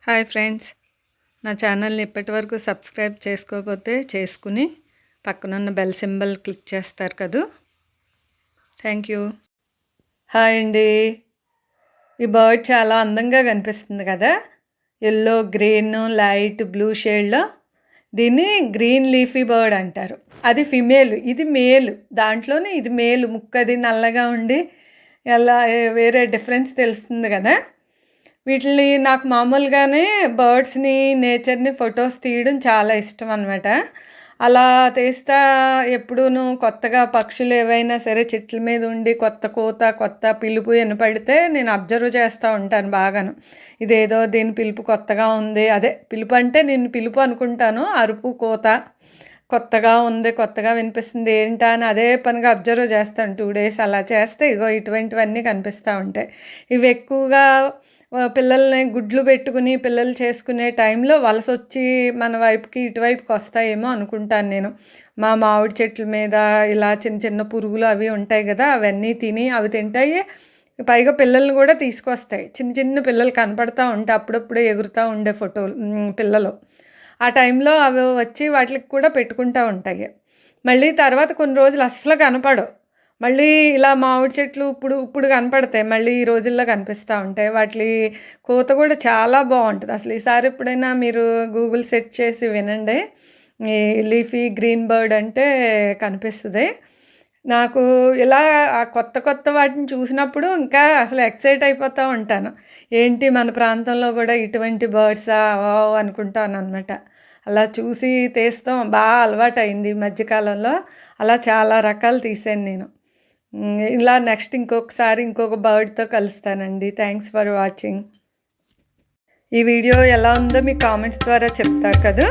Hi friends, నా ఛానల్ని ఇప్పటివరకు సబ్స్క్రైబ్ చేసుకోకపోతే చేసుకుని పక్కనున్న బెల్ సింబల్ క్లిక్ చేస్తారు కదూ. Thank you. హాయ్ అండి. ఈ బర్డ్ చాలా అందంగా కనిపిస్తుంది కదా, ఎల్లో గ్రీన్ లైట్ బ్లూ షేడ్లో. దీన్ని గ్రీన్ లీఫీ బర్డ్ అంటారు. అది ఫిమేల్, ఇది మేల్. దాంట్లోనే ఇది మేల్. ముక్కది నల్లగా ఉండి ఎలా వేరే డిఫరెన్స్ తెలుస్తుంది కదా. వీటిని నాకు మామూలుగానే బర్డ్స్ని నేచర్ని ఫొటోస్ తీయడం చాలా ఇష్టం అనమాట. అలా తీస్తా ఎప్పుడూను కొత్తగా పక్షులు ఏవైనా సరే చెట్ల మీద ఉండి కొత్త కోత కొత్త పిలుపు వినపడితే నేను అబ్జర్వ్ చేస్తూ ఉంటాను బాగాను. ఇదేదో దీని పిలుపు కొత్తగా ఉంది, అదే పిలుపు అంటే నేను పిలుపు అనుకుంటాను, అరుపు కోత కొత్తగా ఉంది, కొత్తగా వినిపిస్తుంది ఏంటా అని అదే పనిగా అబ్జర్వ్ చేస్తాను. 2 days అలా చేస్తే ఇగో ఇటువంటివన్నీ కనిపిస్తూ ఉంటాయి. ఇవి ఎక్కువగా పిల్లల్ని గుడ్లు పెట్టుకుని పిల్లలు చేసుకునే టైంలో వలసొచ్చి మన వైపుకి ఇటువైపుకి వస్తాయేమో అనుకుంటాను నేను. మా మామిడి చెట్ల మీద ఇలా చిన్న చిన్న పురుగులు అవి ఉంటాయి కదా, అవన్నీ తిని అవి తింటాయి. పైగా పిల్లల్ని కూడా తీసుకొస్తాయి. చిన్న చిన్న పిల్లలు కనపడతా ఉంటాయి, అప్పుడప్పుడు ఎగురుతూ ఉండే ఫోటోలు పిల్లలు. ఆ టైంలో అవి వచ్చి వాటికి కూడా పెట్టుకుంటూ ఉంటాయి. మళ్ళీ తర్వాత కొన్ని రోజులు అస్సలు కనపడవు. మళ్ళీ ఇలా మామిడి చెట్లు ఇప్పుడు కనపడతాయి, మళ్ళీ ఈ రోజుల్లో కనిపిస్తూ ఉంటాయి. వాటి కోత కూడా చాలా బాగుంటుంది. అసలు ఈసారి ఎప్పుడైనా మీరు గూగుల్ సెర్చ్ చేసి వినండి, ఈ లీఫీ గ్రీన్ బర్డ్ అంటే కనిపిస్తుంది. నాకు ఇలా ఆ కొత్త కొత్త వాటిని చూసినప్పుడు ఇంకా అసలు ఎక్సైట్ అయిపోతూ ఉంటాను. ఏంటి మన ప్రాంతంలో కూడా ఇటువంటి బర్డ్సా అనుకుంటాను అనమాట. అలా చూసి తీస్తాం బాగా అలవాటు అయింది ఈ మధ్యకాలంలో. అలా చాలా రకాలు తీసాను నేను. ఇలా నెక్స్ట్ ఇంకొకసారి ఇంకొక బర్డ్తో కలుస్తానండి. Thanks for watching. ఈ వీడియో ఎలా ఉందో మీ కామెంట్స్ ద్వారా చెప్తారు కదా.